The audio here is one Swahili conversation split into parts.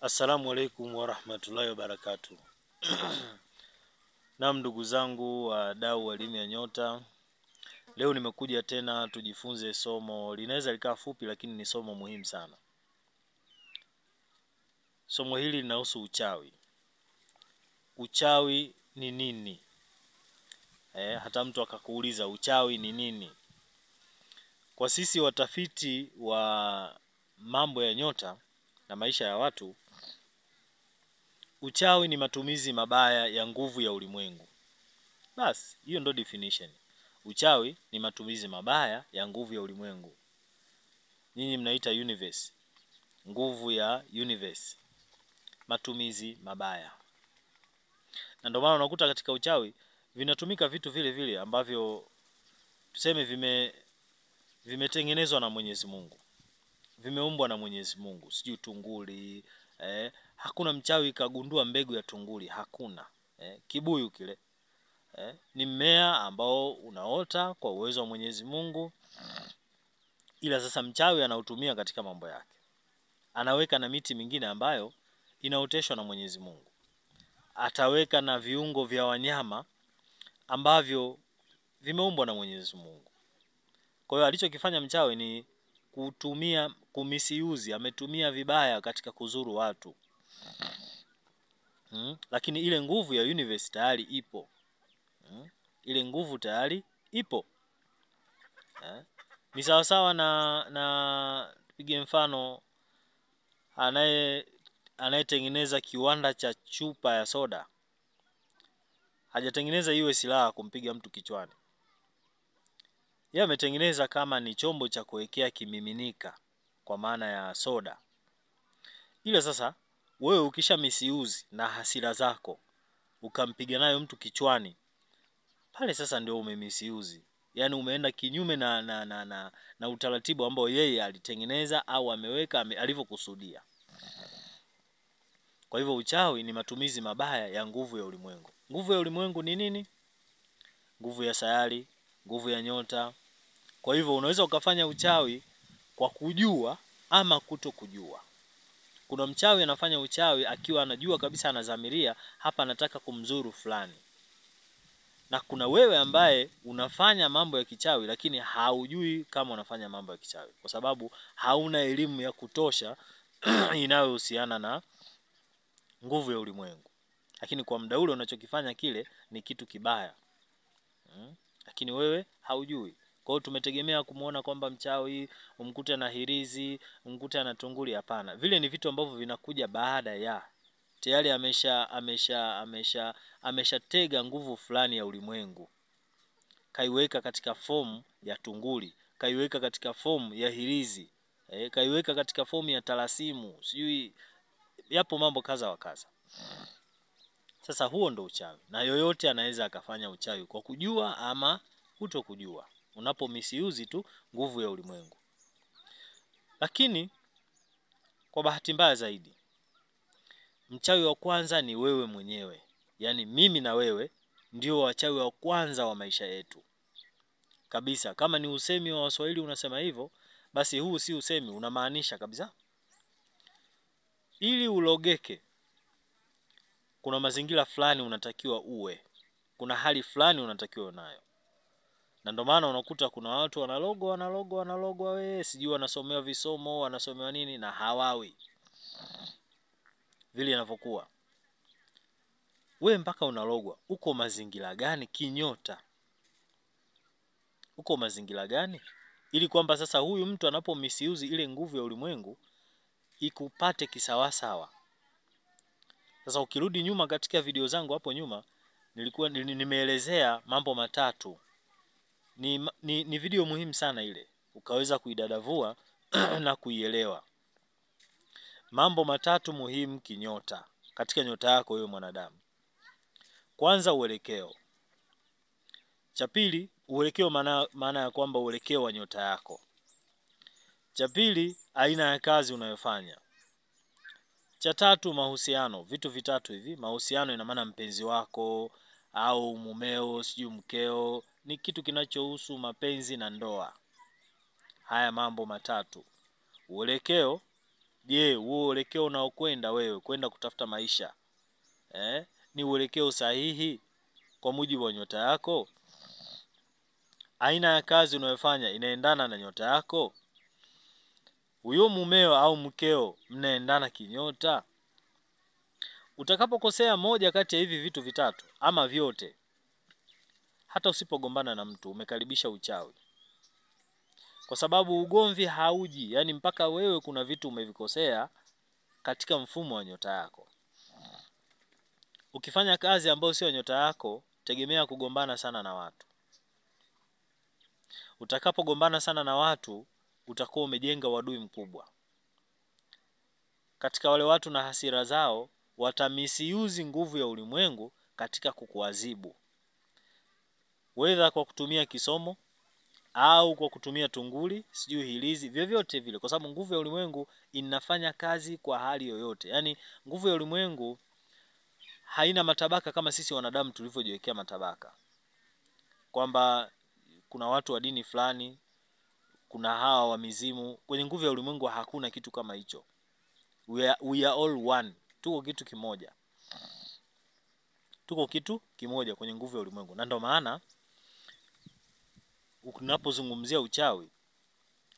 Assalamu alaikum warahmatullahi wabarakatuh. Naam, ndugu zangu wadau wa elimu ya nyota, leo nimekuja tena tujifunze somo linaweza likawa fupi lakini ni somo muhimu sana. Somo hili linahusu uchawi. Uchawi ni nini? Hata mtu akakuuliza uchawi ni nini? Kwa sisi watafiti wa mambo ya nyota na maisha ya watu, uchawi ni matumizi mabaya ya nguvu ya ulimwengu. Basi, hiyo ndo definition. Uchawi ni matumizi mabaya ya nguvu ya ulimwengu. Nyinyi mnaita universe. Nguvu ya universe. Matumizi mabaya. Na ndio maana unakuta katika uchawi vinatumika vitu vile vile ambavyo tuseme vimetengenezwa na Mwenyezi Mungu. Vimeumbwa na Mwenyezi Mungu. Sijui tunguli, hakuna mchawi kagundua mbegu ya tunguli, hakuna. Kibuyu kile ni mmea ambao unaota kwa uwezo wa Mwenyezi Mungu, ila sasa mchawi anautumia katika mambo yake. Anaweka na miti mingine ambayo inaoteshwa na Mwenyezi Mungu. Ataweka na viungo vya wanyama ambavyo vimeumbwa na Mwenyezi Mungu. Kwa hiyo alichokifanya mchawi ni kumisiuzi, ametumia vibaya katika kuzuru watu. Lakini ile nguvu ya universe tayari ipo. Ile nguvu tayari ipo. Ni sawasawa na tupige mfano anayetengeneza kiwanda cha chupa ya soda. Hajatengeneza iwe silaha kumpiga mtu kichwani. Yeye ametengeneza kama ni chombo cha kuwekea kimiminika, kwa maana ya soda. Ile sasa wewe ukisha misuse na hasira zako ukampiga nayo mtu kichwani, pale sasa ndio umemisuse. Yaani umeenda kinyume na utaratibu ambao yeye alitengeneza au ameweka alivyokusudia. Kwa hivyo uchawi ni matumizi mabaya ya nguvu ya ulimwengu. Nguvu ya ulimwengu ni nini? Nguvu ya sayari, nguvu ya nyota. Kwa hivyo unaweza ukafanya uchawi kwa kujua ama kutokujua. Kuna mchawi anafanya uchawi akiwa anajua kabisa, anadhamiria hapa anataka kumzuru fulani. Na kuna wewe ambaye unafanya mambo ya kichawi lakini haujui kama unafanya mambo ya kichawi, kwa sababu hauna elimu ya kutosha inayohusiana na nguvu ya ulimwengu. Lakini kwa muda ule unachokifanya kile ni kitu kibaya. Lakini wewe haujui. Kwa hiyo tumetegemea kumuona kwamba mchawi umkute na hirizi, umkute na tunguli, hapana. Vile ni vitu ambavyo vinakuja baada ya tayari ameshatega nguvu fulani ya ulimwengu. Kaiweka katika fomu ya tunguli, kaiweka katika fomu ya hirizi, kaiweka katika fomu ya talasimu, sijui yapo mambo kaza wa kaza. Sasa huo ndo uchawi. Na yoyote anaweza akafanya uchawi kwa kujua ama kutokujua, unapo misuse tu nguvu ya ulimwengu. Lakini kwa bahati mbaya zaidi, mchawi wa kwanza ni wewe mwenyewe. Yaani mimi na wewe ndio wachawi wa kwanza wa maisha yetu kabisa. Kama ni usemi wa Waswahili unasema hivyo, basi huu si usemi, unamaanisha kabisa. Ili ulogeke, kuna mazingira fulani unatakiwa uwe, kuna hali fulani unatakiwa nayo. Na ndio maana unakuta kuna watu wanalogwa wewe, sijui wanasomewa visomo, wanasomewa nini, na hawawi vile inavyokuwa. Wewe mpaka unalogwa, uko mazingira gani kinyota? Uko mazingira gani? Ili kwamba sasa huyu mtu anapo misuse ile nguvu ya ulimwengu ikupate kisawasawa. Sasa ukirudi nyuma katika video zangu hapo nyuma, nilikuwa nimeelezea mambo matatu. Ni video muhimu sana ile, ukaweza kuidadavua na kuielewa. Mambo matatu muhimu kinyota, katika nyota yako wewe mwanadamu. Kwanza, uelekeo. Cha pili, uelekeo maana ya kwamba uelekeo wa nyota yako. Cha pili, aina ya kazi unayofanya. Cha tatu, mahusiano. Vitu vitatu hivi. Mahusiano ina maana mpenzi wako au mumeo, sijui mkeo, ni kitu kinachohusu mapenzi na ndoa. Haya mambo matatu: uelekeo, Je, huo uelekeo unaokwenda wewe kwenda kutafuta maisha ni uelekeo sahihi kwa mujibu wa nyota yako? Aina ya kazi unayofanya inaendana na nyota yako? Huyo mumeo au mkeo mnaendana kinyota? Utakapokosea moja kati ya hivi vitu vitatu ama vyote, hata usipogombana na mtu umekaribisha uchawi. Kwa sababu ugomvi hauji, yani mpaka wewe kuna vitu umevikosea katika mfumo wa nyota yako. Ukifanya kazi ambayo sio nyota yako, tegemea kugombana sana na watu. Utakapogombana sana na watu, utakuwa umejenga uadui mkubwa. Katika wale watu na hasira zao, watamisiuzi nguvu ya ulimwengu katika kukuadhibu. Whether kwa kutumia kisomo au kwa kutumia tunguli, sijui hilizi, vyovyote vile, kwa sababu nguvu ya ulimwengu inafanya kazi kwa hali yoyote. Yani nguvu ya ulimwengu haina matabaka kama sisi wanadamu tulivyojiwekea matabaka. Kwamba kuna watu wa dini fulani, kuna hawa wa mizimu. Kwenye nguvu ya ulimwengu hakuna kitu kama hicho. We are all one. Tuko kitu kimoja. Tuko kitu kimoja kwenye nguvu ya ulimwengu. Na ndio maana unapozungumzia uchawi,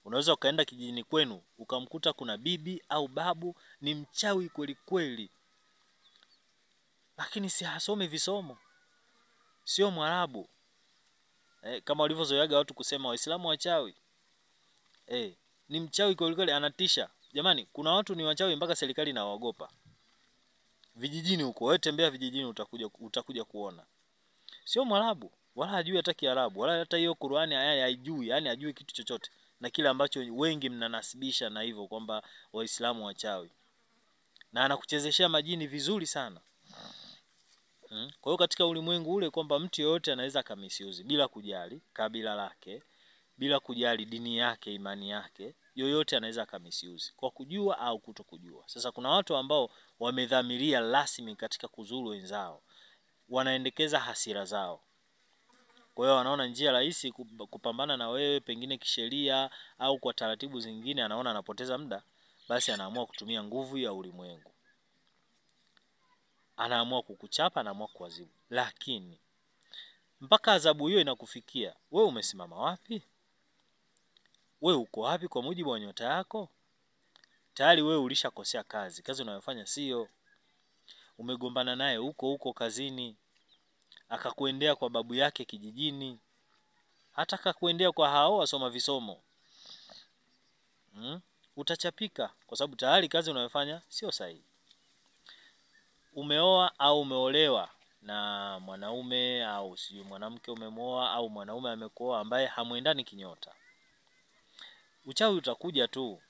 unaweza ukaenda kijijini kwenu ukamkuta kuna bibi au babu ni mchawi kweli kweli, lakini si hasome visomo, sio Mwarabu. Kama walivyozoeaga watu kusema Waislamu wachawi. Ni mchawi kweli kweli, anatisha. Jamani, kuna watu ni wachawi mpaka serikali inawaogopa. Vijijini huko, wewe tembea vijijini utakuja kuona. Sio Mwarabu, wala hajui hata Kiarabu, wala hata hiyo Qur'ani haijui, yani hajui kitu chochote. Na kile ambacho wengi mnanasibisha na hivyo kwamba Waislamu wachawi. Na anakuchezeshea majini vizuri sana. Kwa hiyo katika ulimwengu ule kwamba mtu yote anaweza kamisiuzi bila kujali kabila lake, bila kujali dini yake, imani yake, yoyote anaweza kamisiuzi kwa kujua au kutokujua. Sasa kuna watu ambao wamedhamiria rasmi katika kuzuru wenzao, wanaendekeza hasira zao. Kwa hiyo wanaona njia rahisi kupambana na wewe, pengine kisheria au kwa taratibu zingine, anaona anapoteza muda, basi anaamua kutumia nguvu ya ulimwengu. Anaamua kukuchapa, anaamua kuadhibu. Lakini mpaka adhabu hiyo inakufikia, wewe umesimama wapi? Wewe uko wapi kwa mujibu wa nyota yako? Tayari wewe ulishakosea kazi unayofanya sio. Umegombana naye huko kazini, akakuendea kwa babu yake kijijini, hata akakuendea kwa hao wasoma visomo. Utachapika kwa sababu tayari kazi unayofanya sio sahihi. Umeoa au umeolewa na mwanaume au sio mwanamke umemoa au mwanaume amekuoa ambaye hamuendani kinyota. Uchawi utakuja tu.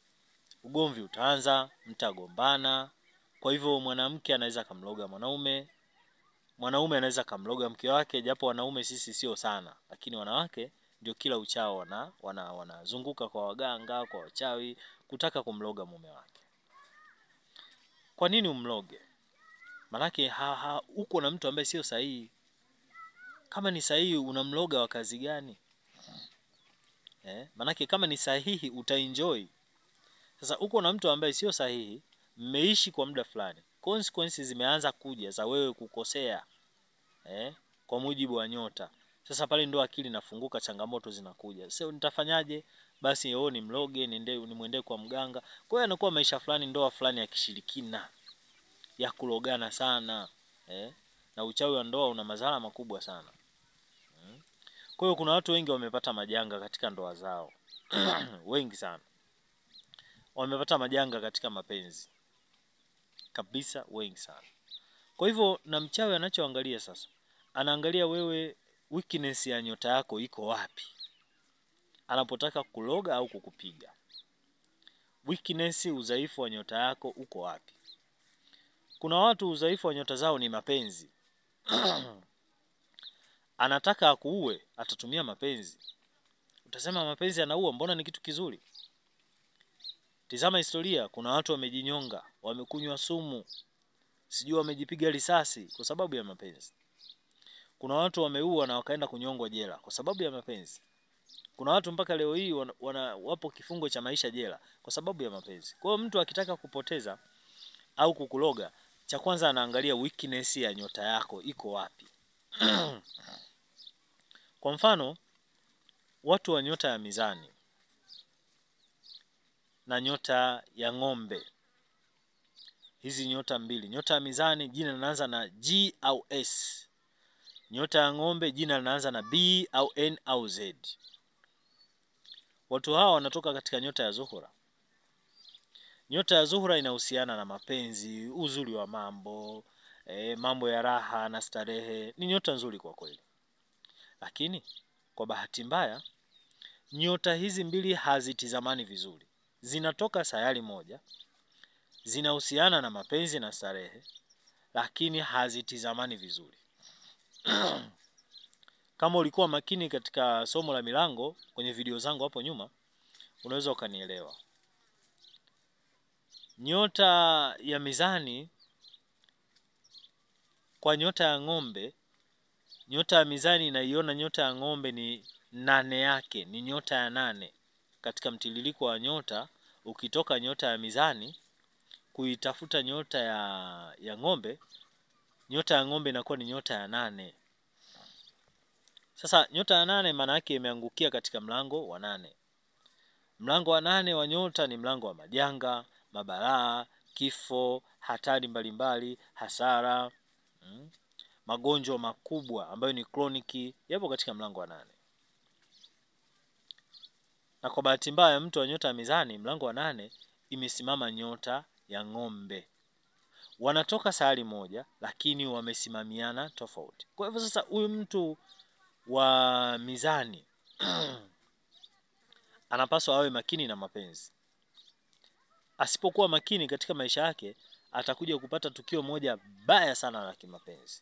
Ugomvi utaanza, mtagombana. Kwa hivyo mwanamke anaweza kamloga mwanaume anaweza kamloga mke wake, japo wanaume sisi sio sana, lakini wanawake ndio kila uchao wanazunguka kwa waganga, kwa wachawi kutaka kumloga mume wake. Kwa nini umloge? Manake uko na mtu ambaye sio sahihi. Kama ni sahihi unamloga wa kazi gani? Manake kama ni sahihi utaenjoy. Sasa uko na mtu ambaye sio sahihi, mmeishi kwa muda fulani. Consequences zimeanza kuja za wewe kukosea. Kwa mujibu wa nyota. Sasa pale ndo akili inafunguka, changamoto zinakuja. Sasa nitafanyaje? Basi ni mloge, nimwendee kwa mganga. Kwa hiyo anakuwa maisha fulani, ndoa fulani ya kishirikina, ya kulogana sana. Na uchawi wa ndoa una madhara makubwa sana. Kwa hiyo kuna watu wengi wamepata majanga katika ndoa zao. Wengi sana wamepata majanga katika mapenzi kabisa, wengi sana. Kwa hivyo na mchawi anachoangalia sasa, anaangalia wewe weakness ya nyota yako iko wapi, anapotaka kuloga au kukupiga. Weakness, udhaifu wa nyota yako uko wapi? Kuna watu udhaifu wa nyota zao ni mapenzi. Anataka akuue, atatumia mapenzi. Utasema mapenzi yanaua, mbona ni kitu kizuri? Tizama historia, kuna watu wamejinyonga, wamekunywa sumu, sijui wamejipiga risasi kwa sababu ya mapenzi. Kuna watu wameua na wakaenda kunyongwa jela kwa sababu ya mapenzi. Kuna watu mpaka leo hii wapo kifungo cha maisha jela kwa sababu ya mapenzi. Kwa hiyo mtu akitaka kupoteza au kukuloga, cha kwanza anaangalia weakness ya nyota yako iko wapi. Kwa mfano, watu wa nyota ya mizani na nyota ya ng'ombe, hizi nyota mbili, nyota ya mizani jina linaanza na G au S, nyota ya ng'ombe jina linaanza na B au N au Z. Watu hawa wanatoka katika nyota ya Zuhura. Nyota ya Zuhura inahusiana na mapenzi, uzuri wa mambo, mambo ya raha na starehe. Ni nyota nzuri kwa kweli. Lakini kwa bahati mbaya nyota hizi mbili hazitizamani vizuri. Zinatoka sayari moja, zinahusiana na mapenzi na starehe, lakini hazitizamani vizuri. Kama ulikuwa makini katika somo la milango kwenye video zangu hapo nyuma, unaweza ukanielewa. Nyota ya mizani kwa nyota ya ng'ombe, nyota ya mizani inaiona nyota ya ng'ombe ni 8 yake, ni nyota ya 8 katika mtiririko wa nyota. Ukitoka nyota ya mizani kuitafuta nyota ya ng'ombe, nyota ya ng'ombe inakuwa ni nyota ya 8. Sasa nyota ya 8 maana yake imeangukia katika mlango wa 8. Mlango wa 8 wa nyota ni mlango wa majanga, mabalaa, kifo, hatari mbalimbali, hasara, magonjwa makubwa ambayo ni kroniki, yapo katika mlango wa 8. Na kwa bahati mbaya mtu wa nyota ya mizani mlango wa 8 imesimama nyota ya ng'ombe. Wanatoka sayari moja lakini wamesimamiana tofauti. Kwa hivyo sasa huyu mtu wa mizani anapaswa awe makini na mapenzi. Asipokuwa makini katika maisha yake, atakuja kupata tukio moja baya sana la kimapenzi.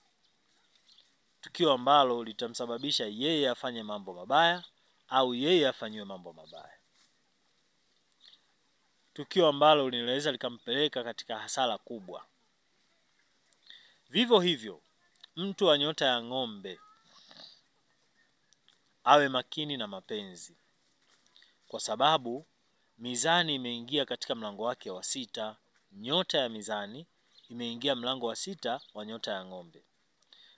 Tukio ambalo litamsababisha yeye afanye mambo mabaya au yeye afanywe mambo mabaya. Tukio ambalo linaweza likampeleka katika hasara kubwa. Vivyo hivyo, mtu wa nyota ya ng'ombe awe makini na mapenzi. Kwa sababu mizani imeingia katika mlango wake wa 6, nyota ya mizani imeingia mlango wa 6 wa nyota ya ng'ombe.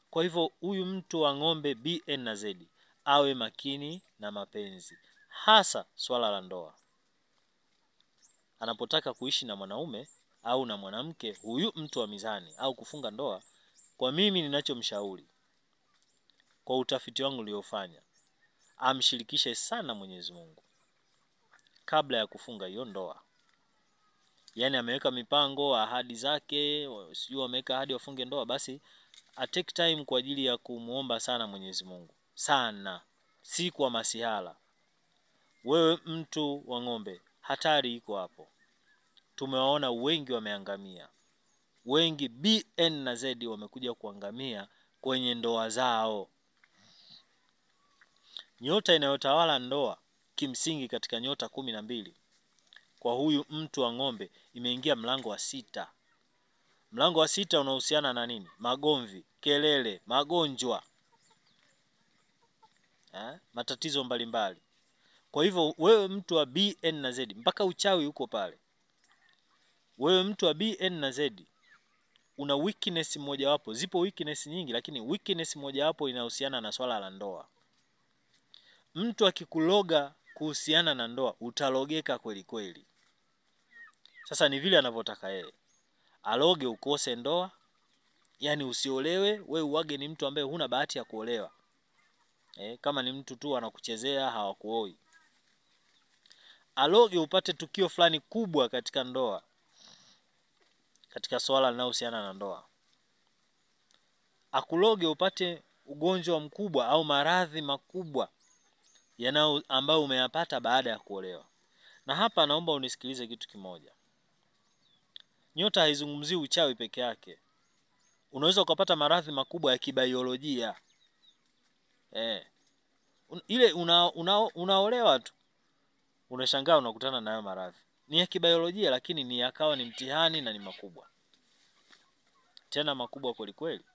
Kwa hivyo huyu mtu wa ng'ombe B, N na Z awe makini na mapenzi, hasa swala la ndoa. Anapotaka kuishi na mwanaume au na mwanamke huyu mtu wa mizani au kufunga ndoa, kwa mimi ninachomshauri kwa utafiti wangu niliofanya, amshirikishe sana Mwenyezi Mungu kabla ya kufunga hiyo ndoa. Yaani ameweka mipango, ahadi zake, sijui ameweka ahadi wafunge ndoa, basi take time kwa ajili ya kumuomba sana Mwenyezi Mungu. Sana, si kwa masihala. Wewe mtu wa ng'ombe, hatari iko hapo. Tumewaona wengi wameangamia. Wengi B, N na Z wamekuja kuangamia kwenye ndoa zao. Nyota inayotawala ndoa kimsingi katika nyota 12 kwa huyu mtu wa ng'ombe imeingia mlango wa 6. Mlango wa 6 unahusiana na nini? Magomvi, kelele, magonjwa, matatizo mbalimbali. Kwa hivyo wewe mtu wa B, N na Z, mpaka uchawi uko pale. Wewe mtu wa B, N na Z una weakness moja wapo. Zipo weakness nyingi lakini weakness moja wapo inahusiana na swala la ndoa. Mtu akikuloga kuhusiana na ndoa utalogeka kweli kweli. Sasa ni vile anavyotaka yeye. Aloge ukose ndoa, yani usiolewe, wewe uage ni mtu ambaye huna bahati ya kuolewa. Kama ni mtu tu anakuchezea hawakuoi. Aloge upate tukio fulani kubwa katika ndoa, katika swala linalohusiana na ndoa. Akuloge upate ugonjwa mkubwa au maradhi makubwa yanao ambao umeyapata baada ya kuolewa. Na hapa naomba unisikilize kitu kimoja. Nyota haizungumzii uchawi peke yake. Unaweza ukapata maradhi makubwa ya kibiolojia. Ile unaolewa tu unashangaa unakutana nayo maradhi. Ni ya kibiolojia lakini ni yakawa ni mtihani na ni makubwa. Tena makubwa kweli kweli.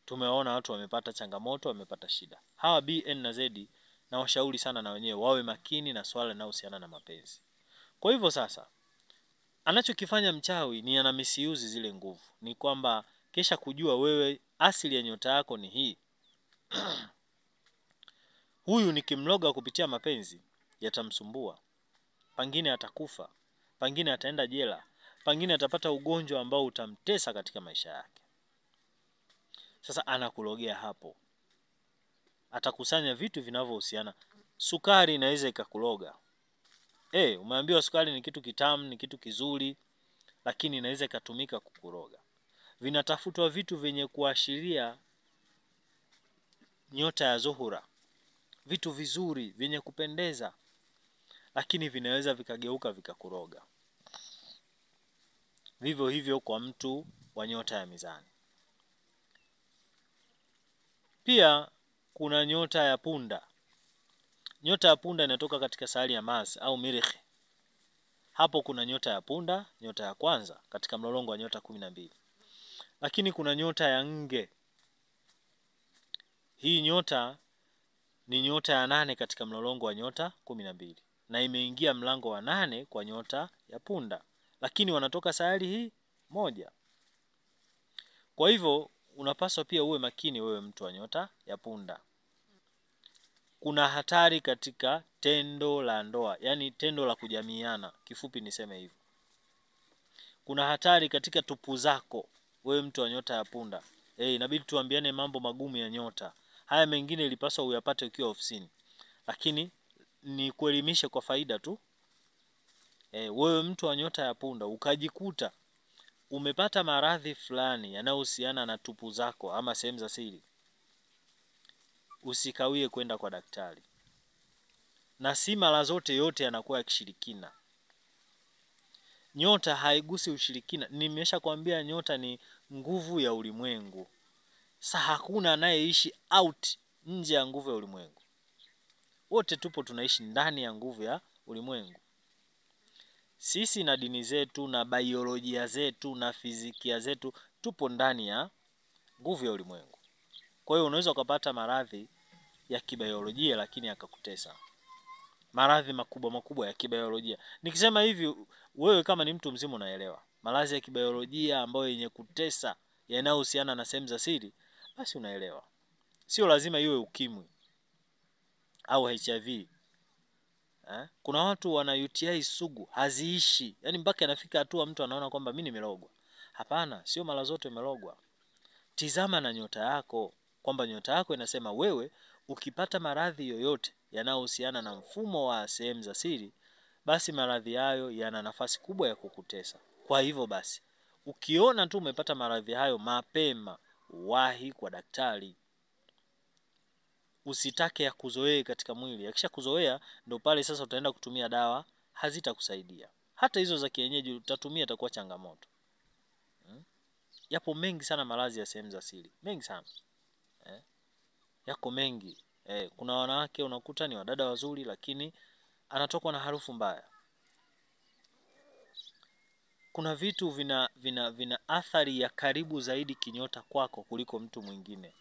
tumeona watu wamepata changamoto, wamepata shida. Hawa B, N na Z na washauri sana na wenyewe wawe makini na swala linalohusiana na mapenzi. Kwa hivyo sasa, anachokifanya mchawi ni ana misuse zile nguvu. Ni kwamba kesha kujua wewe asili ya nyota yako ni hii. Huyu nikimloga kupitia mapenzi yatamsumbua. Pengine atakufa, pengine ataenda jela, pengine atapata ugonjwa ambao utamtesa katika maisha yake. Sasa anakulogea hapo. Atakusanya vitu vinavyohusiana. Sukari inaweza ikakuloga. Umeambiwa sukari ni kitu kitamu, ni kitu kizuri, lakini inaweza ikatumika kukuroga. Vinatafutwa vitu vyenye kuashiria nyota ya Zuhura. Vitu vizuri, vyenye kupendeza, lakini vinaweza vikageuka vikakuroga. Vivyo hivyo kwa mtu wa nyota ya Mizani. Pia kuna nyota ya Punda. Nyota ya Punda inatoka katika sayari ya Mars au Mirikh. Hapo kuna nyota ya Punda, nyota ya kwanza katika mlolongo wa nyota 12. Lakini kuna nyota ya Nge. Hii nyota ni nyota ya 8 katika mlolongo wa nyota 12 na imeingia mlango wa 8 kwa nyota ya Punda, lakini wanatoka sayari hii moja. Kwa hivyo unapaswa pia uwe makini wewe mtu wa nyota ya Punda. Kuna hatari katika tendo la ndoa, yani tendo la kujamiana, kifupi niseme hivyo. Kuna hatari katika tupu zako wewe mtu wa nyota ya Punda. Inabidi tuambiane mambo magumu ya nyota. Haya mengine ilipaswa uyapate ukiwa ofisini, lakini ni kuelimisha kwa faida tu. Wewe mtu wa nyota ya Punda ukajikuta umepata maradhi fulani yanayohusiana na tupu zako ama sehemu za siri, usikawie kwenda kwa daktari. Na si mara zote yote yanakuwa ya kishirikina. Nyota haigusi ushirikina. Nimeshakwambia nyota ni nguvu ya ulimwengu. Sasa hakuna anayeishi out nje ya nguvu ya ulimwengu. Wote tupo tunaishi ndani ya nguvu ya ulimwengu. Sisi na dini zetu na biolojia zetu na fizikia zetu tupo ndani ya nguvu ya ulimwengu. Kwa hiyo unaweza ukapata maradhi ya kibiolojia lakini yakakutesa. Maradhi makubwa ya kibiolojia. Nikisema hivi wewe kama ni mtu mzima unaelewa. Maradhi ya kibiolojia ambayo yenye kutesa yanayohusiana na sehemu za siri, basi unaelewa. Sio lazima iwe ukimwi au HIV. Kuna watu wana UTI sugu haziishi. Yaani mpaka inafika hatua mtu anaona kwamba mimi nimelogwa. Hapana, sio mara zote umelogwa. Tizama na nyota yako, kwamba nyota yako inasema wewe ukipata maradhi yoyote yanayohusiana na mfumo wa sehemu za siri, basi maradhi hayo yana nafasi kubwa ya kukutesa. Kwa hivyo basi, ukiona tu umepata maradhi hayo mapema, wahi kwa daktari. Usitake ya kuzoea katika mwili. Yakisha kuzoea ndio pale sasa utaenda kutumia dawa, hazitakusaidia. Hata hizo za kienyeji utatumia itakuwa changamoto. Yapo mengi sana maradhi ya sehemu za siri. Mengi sana. Yako mengi. Kuna wanawake unakuta ni wadada wazuri lakini anatokwa na harufu mbaya. Kuna vitu vina athari ya karibu zaidi kinyota kwako kuliko mtu mwingine.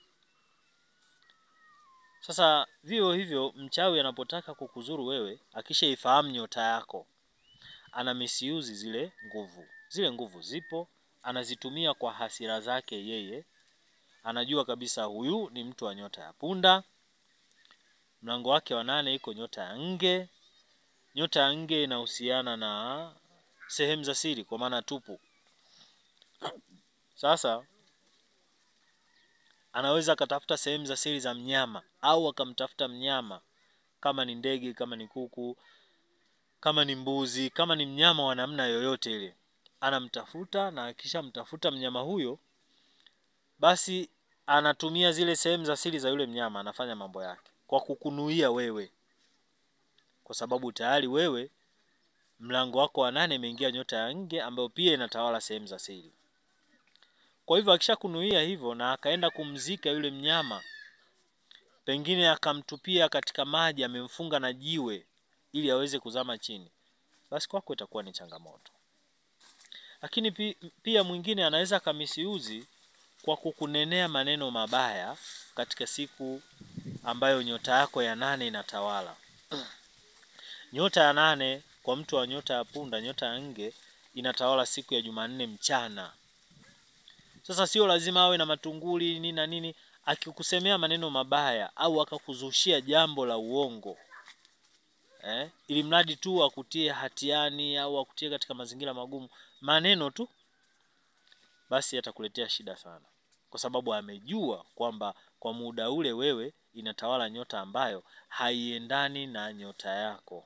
Sasa vivyo hivyo mchawi anapotaka kukuzuru wewe, akishaifahamu nyota yako, ana misuse zile nguvu. Zile nguvu zipo, anazitumia kwa hasira zake yeye. Anajua kabisa huyu ni mtu wa nyota ya Punda. Mlango wake wa 8 iko nyota ya Nge. Nyota ya Nge inahusiana na sehemu za siri kwa maana tupu. Sasa anaweza akatafuta sehemu za siri za mnyama au akamtafuta mnyama, kama ni ndege, kama ni kuku, kama ni mbuzi, kama ni mnyama wa namna yoyote ile. Anamtafuta na kisha mtafuta mnyama huyo, basi anatumia zile sehemu za siri za yule mnyama, anafanya mambo yake kwa kukunuia wewe. Kwa sababu tayari wewe mlango wako wa 8 imeingia nyota ya Nge ambayo pia inatawala sehemu za siri. Kwa hivyo akishakunuia hivyo na akaenda kumzika yule mnyama, pengine akamtupia katika maji, amemfunga na jiwe ili aweze kuzama chini, basi kwako itakuwa ni changamoto. Lakini pia mwingine anaweza kamisiuzi kwa kukunenea maneno mabaya katika siku ambayo nyota yako ya 8 inatawala. Nyota ya 8 kwa mtu wa nyota ya punda, nyota ya nge, inatawala siku ya Jumanne mchana. Sasa sio lazima awe na matunguli nini na nini, akikusemea maneno mabaya au akakuzushia jambo la uongo, ili mradi tu akutie hatiani au akutie katika mazingira magumu, maneno tu, basi atakuletea shida sana. Kwa sababu amejua kwamba kwa muda ule wewe inatawala nyota ambayo haiendani na nyota yako.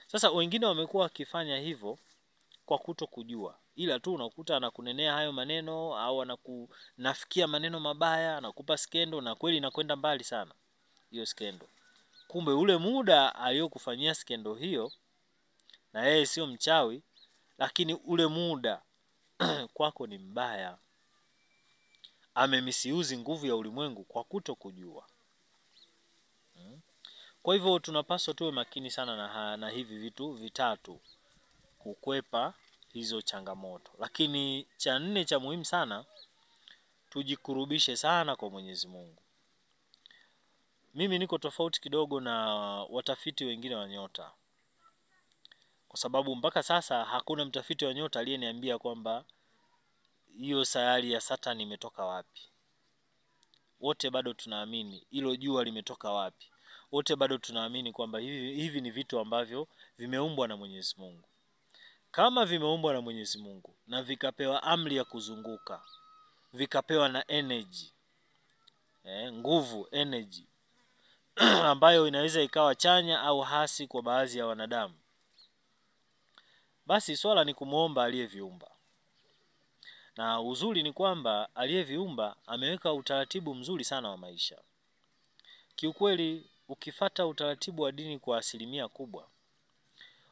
Sasa wengine wamekuwa wakifanya hivyo kwa kuto kujua, ila tu unakuta anakunenea hayo maneno au anakunafikia maneno mabaya, anakupa skendo, na kweli inakwenda mbali sana hiyo skendo. Kumbe ule muda aliyokufanyia skendo hiyo, na yeye sio mchawi, lakini ule muda kwako ni mbaya. Amemisiuzi nguvu ya ulimwengu kwa kuto kujua. Kwa hivyo tunapaswa tuwe makini sana na hivi vitu vitatu kukwepa hizo changamoto. Lakini cha 4 cha muhimu sana, tujikurubishe sana kwa Mwenyezi Mungu. Mimi niko tofauti kidogo na watafiti wengine wa nyota, kwa sababu mpaka sasa hakuna mtafiti wa nyota aliyeniambia kwamba hiyo sayari ya Saturn imetoka wapi. Wote bado tunaamini hilo jua limetoka wapi. Wote bado tunaamini kwamba hivi ni vitu ambavyo vimeumbwa na Mwenyezi Mungu. Kama vimeumbwa na Mwenyezi Mungu na vikapewa amri ya kuzunguka, vikapewa na energy, nguvu, energy ambayo inaweza ikawa chanya au hasi kwa baadhi ya wanadamu, basi swala ni kumuomba aliyeviumba. Na uzuri ni kwamba aliyeviumba ameweka utaratibu mzuri sana wa maisha. Kiukweli ukifata utaratibu wa dini kwa 100%,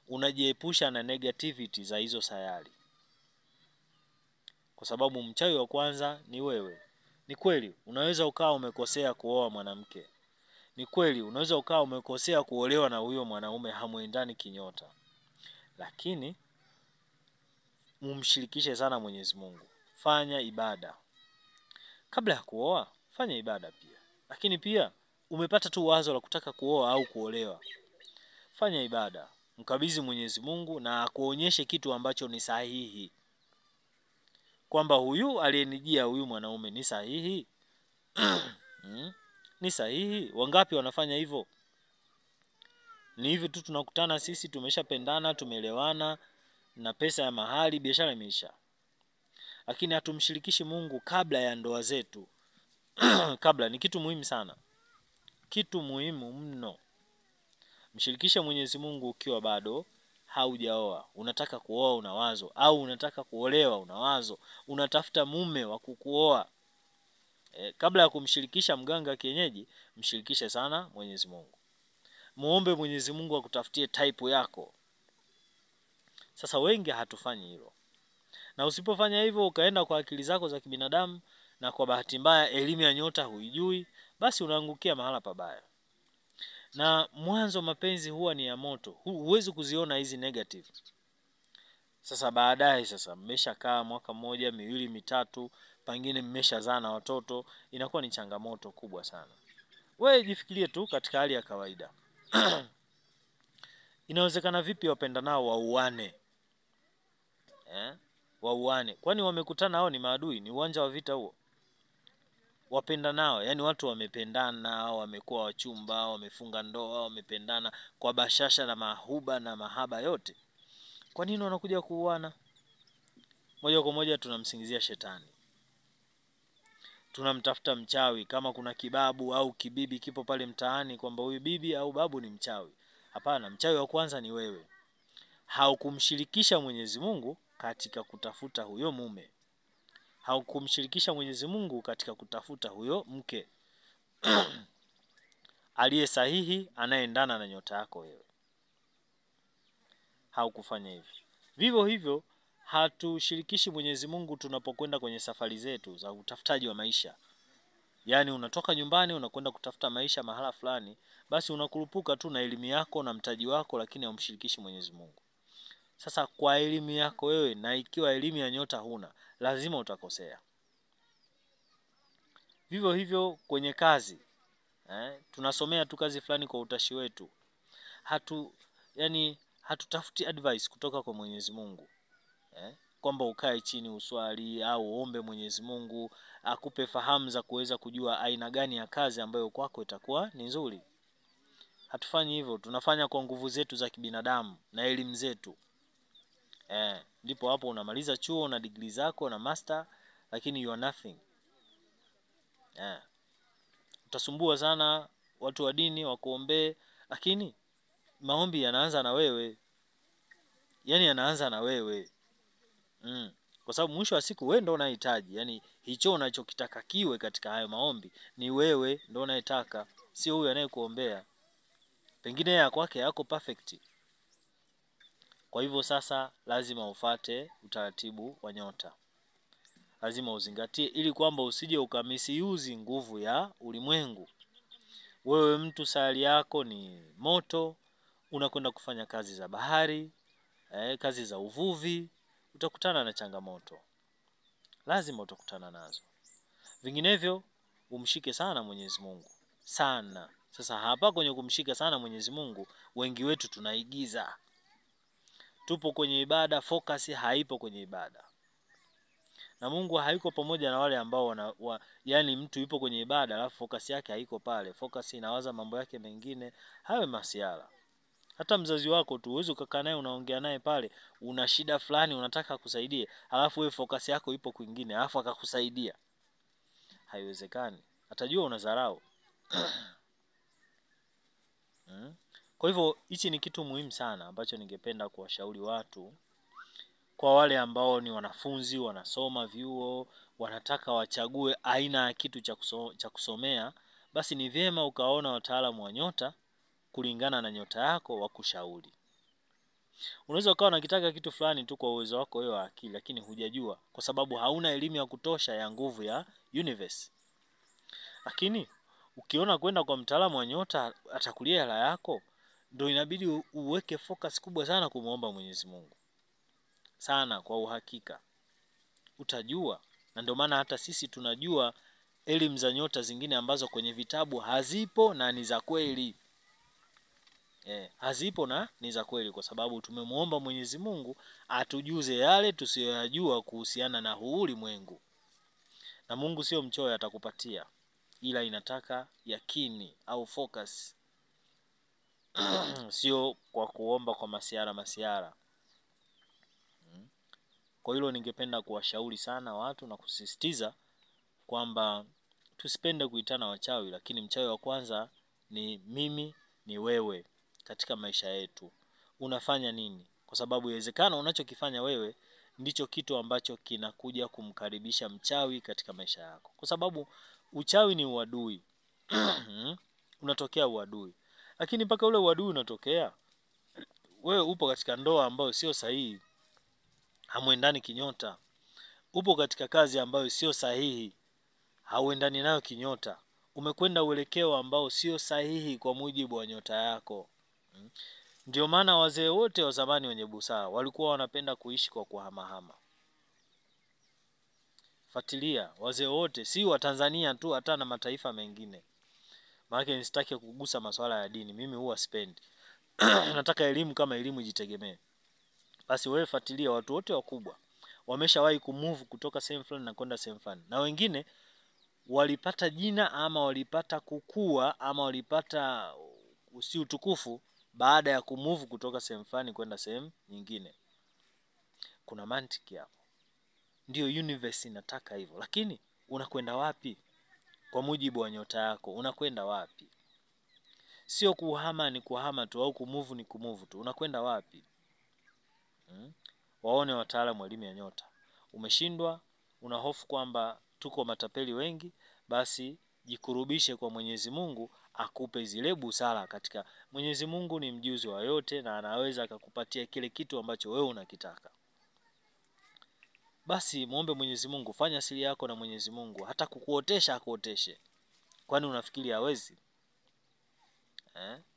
unajiepusha na negativity za hizo sayari. Kwa sababu mchawi wa kwanza ni wewe. Ni kweli unaweza ukawa umekosea kuoa mwanamke. Ni kweli unaweza ukawa umekosea kuolewa na huyo mwanaume hamuendani kinyota. Lakini mumshirikishe sana Mwenyezi Mungu. Fanya ibada. Kabla ya kuoa, fanya ibada pia. Lakini pia umepata tu wazo la kutaka kuoa au kuolewa, fanya ibada. Mkabidhi Mwenyezi Mungu na akuonyeshe kitu ambacho ni sahihi. Kwamba huyu aliyenijia huyu mwanaume ni sahihi. Ni sahihi. Wangapi wanafanya hivyo? Ni hivi tu tunakutana sisi, tumeshapendana, tumeelewana, na pesa ya mahali, biashara imeisha. Lakini hatumshirikishi Mungu kabla ya ndoa zetu. Kabla ni kitu muhimu sana. Kitu muhimu mno. Mshirikishe Mwenyezi Mungu ukiwa bado haujaoa. Unataka kuoa una wazo, au unataka kuolewa una wazo, unatafuta mume wa kukuoa. Kabla ya kumshirikisha mganga kienyeji, mshirikishe sana Mwenyezi Mungu. Muombe Mwenyezi Mungu akutafutie type yako. Sasa wengi hatufanyi hilo. Na usipofanya hivyo ukaenda kwa akili zako za kibinadamu, na kwa bahati mbaya elimu ya nyota huijui, basi unaangukia mahala pabaya. Na mwanzo mapenzi huwa ni ya moto. Huwezi kuziona hizi negative. Sasa baadaye mmeshakaa mwaka 1, 2, 3, pengine mmeshazaa na watoto, inakuwa ni changamoto kubwa sana. Wewe jifikirie tu katika hali ya kawaida. Inawezekana vipi wapendanao wauane? Wauane. Kwani wamekutana hao ni maadui? Ni uwanja wa vita huo. Wapendanao, yani watu wamependana, wamekuwa wachumba, wamefunga ndoa, wamependana kwa bashasha na mahuba na mahaba yote. Kwa nini wanakuja kuuana? Moja kwa moja tunamsingizia shetani. Tunamtafuta mchawi, kama kuna kibabu au kibibi kipo pale mtaani kwamba huyu bibi au babu ni mchawi. Hapana, mchawi wa kwanza ni wewe. Haukumshirikisha Mwenyezi Mungu katika kutafuta huyo mume. Haukumshirikisha Mwenyezi Mungu katika kutafuta huyo mke aliye sahihi, anayeendana na nyota yako wewe. Haukufanya hivyo. Vivyo hivyo hatushirikishi Mwenyezi Mungu tunapokwenda kwenye safari zetu za utafutaji wa maisha. Yaani unatoka nyumbani unakwenda kutafuta maisha mahala fulani, basi unakurupuka tu na elimu yako na mtaji wako, lakini haumshirikishi Mwenyezi Mungu. Sasa kwa elimu yako wewe, na ikiwa elimu ya nyota huna, lazima utakosea. Vivyo hivyo kwenye kazi. Tunasomea tu kazi fulani kwa utashi wetu. Hatutafuti advice kutoka kwa Mwenyezi Mungu. Kwamba ukae chini uswali au uombe Mwenyezi Mungu akupe fahamu za kuweza kujua aina gani ya kazi ambayo kwako itakuwa ni nzuri. Hatufanyi hivyo, tunafanya kwa nguvu zetu za kibinadamu na elimu zetu. Ndipo hapo unamaliza chuo na degree zako na master, lakini you are nothing. Utasumbua sana watu wa dini wakuombee, lakini maombi yanaanza na wewe. Yani yanaanza na wewe. Kwa sababu mwisho wa siku wewe ndio unahitaji. Yani hicho unachokitaka kiwe katika hayo maombi ni wewe ndio unayetaka, sio huyu anayekuombea. Pengine ya kwake yako perfect. Kwa hivyo sasa lazima ufate utaratibu wa nyota. Lazima uzingatie ili kwamba usije ukamisiuzi nguvu ya ulimwengu. Wewe mtu sayari yako ni moto, unakwenda kufanya kazi za bahari, kazi za uvuvi, utakutana na changamoto. Lazima utakutana nazo. Vinginevyo umshike sana Mwenyezi Mungu. Sana. Sasa hapa kwenye kumshika sana Mwenyezi Mungu, wengi wetu tunaigiza. Tupo kwenye ibada, focus haipo kwenye ibada. Na Mungu hayuko pamoja na wale ambao yani mtu yupo kwenye ibada alafu focus yake haiko pale. Focus inawaza mambo yake mengine, hayo masiala. Hata mzazi wako tu uwezo ukakaa naye unaongea naye pale, una shida fulani unataka kusaidie, alafu wewe focus yako ipo kwingine, alafu akakusaidia. Haiwezekani. Atajua unadharau. Kwa hivyo hichi ni kitu muhimu sana ambacho ningependa kuwashauri watu. Kwa wale ambao ni wanafunzi, wanasoma vyuo, wanataka wachague aina ya kitu cha kusomea, basi ni vyema ukaona wataalamu wa nyota kulingana na nyota yako wakushauri. Unaweza ukawa unakitaka kitu fulani tu kwa uwezo wako wewe wa akili, lakini hujajua kwa sababu hauna elimu ya kutosha ya nguvu ya universe. Lakini ukiona kwenda kwa mtaalamu wa nyota atakulia hela yako, ndio inabidi uweke focus kubwa sana kumuomba Mwenyezi Mungu. Sana kwa uhakika. Utajua, na ndio maana hata sisi tunajua elimu za nyota zingine ambazo kwenye vitabu hazipo na ni za kweli. Hazipo na ni za kweli kwa sababu tumemuomba Mwenyezi Mungu atujuze yale tusiyoyajua kuhusiana na huu ulimwengu. Na Mungu sio mchoyo, atakupatia, ila inataka yakini au focus. Sio kwa kuomba kwa masiara. Kwa hilo ningependa kuwashauri sana watu na kusisitiza kwamba tusipende kuitana wachawi, lakini mchawi wa kwanza ni mimi, ni wewe katika maisha yetu. Unafanya nini? Kwa sababu inawezekana unachokifanya wewe ndicho kitu ambacho kinakuja kumkaribisha mchawi katika maisha yako. Kwa sababu uchawi ni uadui. Unatokea uadui. Lakini mpaka ule uadui unatokea, wewe upo katika ndoa ambayo sio sahihi. Hamuendani kinyota. Upo katika kazi ambayo sio sahihi. Hauendani nayo kinyota. Umekwenda uelekeo ambao sio sahihi kwa mujibu wa nyota yako. Ndio maana wazee wote wa zamani wenye busara walikuwa wanapenda kuishi kwa kuhamahama. Fuatilia, wazee wote si wa Tanzania tu, hata na mataifa mengine. Maana nisitaki kugusa masuala ya dini, mimi huwa sipendi. Nataka elimu kama elimu ijitegemee. Basi wewe fuatilia watu wote wakubwa wameshawahi kumove kutoka sehemu fulani na kwenda sehemu fulani. Na wengine walipata jina ama walipata kukua ama walipata utukufu baada ya kumove kutoka sehemu fulani kwenda sehemu nyingine. Kuna mantiki hapo. Ndio universe inataka hivyo. Lakini unakwenda wapi? Kwa mujibu wa nyota yako unakwenda wapi? Sio kuhama ni kuhama tu au kumove ni kumove tu. Unakwenda wapi? Waone wataalamu wa elimu ya nyota. Umeshindwa, una hofu kwamba tuko matapeli wengi, basi jikurubishe kwa Mwenyezi Mungu akupe zile busara katika. Mwenyezi Mungu ni mjuzi wa yote na anaweza akakupatia kile kitu ambacho wewe unakitaka. Basi muombe Mwenyezi Mungu, fanya siri yako na Mwenyezi Mungu, hata kukuotesha akuoteshe. Kwani unafikiri hawezi?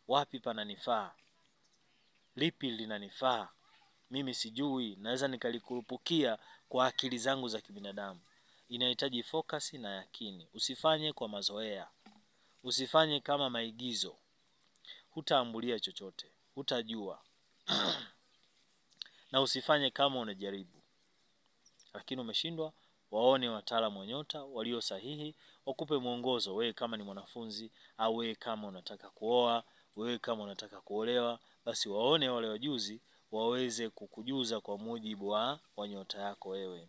Wapi pananifaa? Lipi linanifaa? Mimi sijui, naweza nikalikurupukia kwa akili zangu za kibinadamu. inahitaji focus na yakini. Usifanye kwa mazoea, usifanye kama maigizo. Hutaambulia chochote, hutajua. Na usifanye kama unajaribu lakini umeshindwa. Waone wataalamu wa nyota walio sahihi, wakupe mwongozo. Wewe kama ni mwanafunzi, au wewe kama unataka kuoa, wewe kama unataka kuolewa, basi waone wale wajuzi waweze kukujuza kwa mujibu wa nyota yako wewe.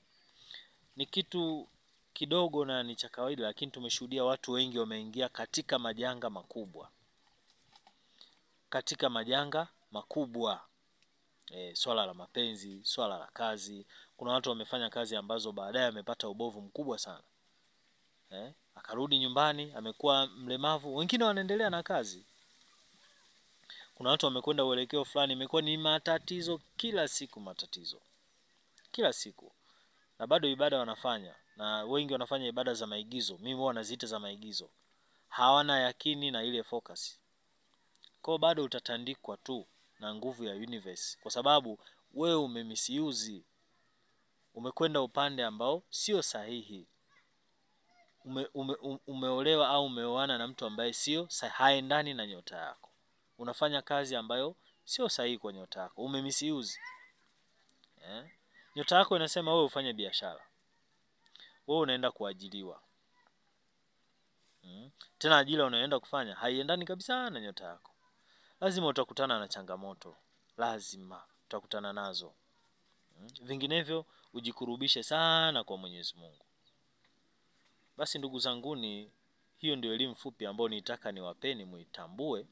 Ni kitu kidogo na ni cha kawaida, lakini tumeshuhudia watu wengi wameingia katika majanga makubwa. Katika majanga makubwa. Swala la mapenzi, swala la kazi. Kuna watu wamefanya kazi ambazo baadaye amepata ubovu mkubwa sana. Akarudi nyumbani amekuwa mlemavu, wengine wanaendelea na kazi. Kuna watu wamekwenda uelekeo fulani, imekuwa ni matatizo kila siku, matatizo kila siku, na bado ibada wanafanya, na wengi wanafanya ibada za maigizo. Mimi huwa naziita za maigizo. Hawana yakini na ile focus. Kwa bado utatandikwa tu na nguvu ya universe, kwa sababu wewe umemisuse, umekwenda upande ambao sio sahihi. Umeolewa au umeoana na mtu ambaye sio haendani na nyota yako. Unafanya kazi ambayo sio sahihi kwa nyota yako, umemisuse. Nyota yako inasema wewe ufanye biashara, wewe unaenda kuajiriwa. Tena ajira unayoenda kufanya haiendani kabisa na nyota yako. Lazima utakutana na changamoto, lazima utakutana nazo. Vinginevyo ujikurubishe sana kwa Mwenyezi Mungu. Basi ndugu zanguni, hiyo ndio elimu fupi ambayo nitaka niwapeni muitambue,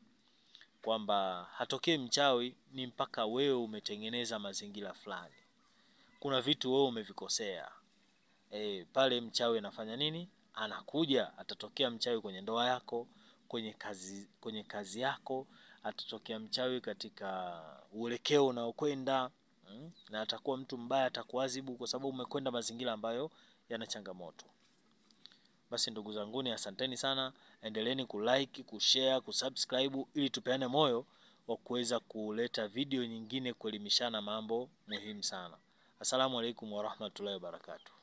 kwamba hatokei mchawi ni mpaka wewe umetengeneza mazingira fulani. Kuna vitu wewe umevikosea. Pale mchawi anafanya nini? Anakuja. Atatokea mchawi kwenye ndoa yako, kwenye kazi yako, atatokea mchawi katika uelekeo unaokwenda, na atakuwa mtu mbaya, atakuadhibu kwa sababu umekwenda mazingira ambayo yana changamoto. Basi ndugu zanguni, asanteni sana. Endeleeni kulike, kushare, kusubscribe ili tupeane moyo wa kuweza kuleta video nyingine kuelimishana mambo muhimu sana. Asalamu alaykum wa rahmatullahi wa barakatuh.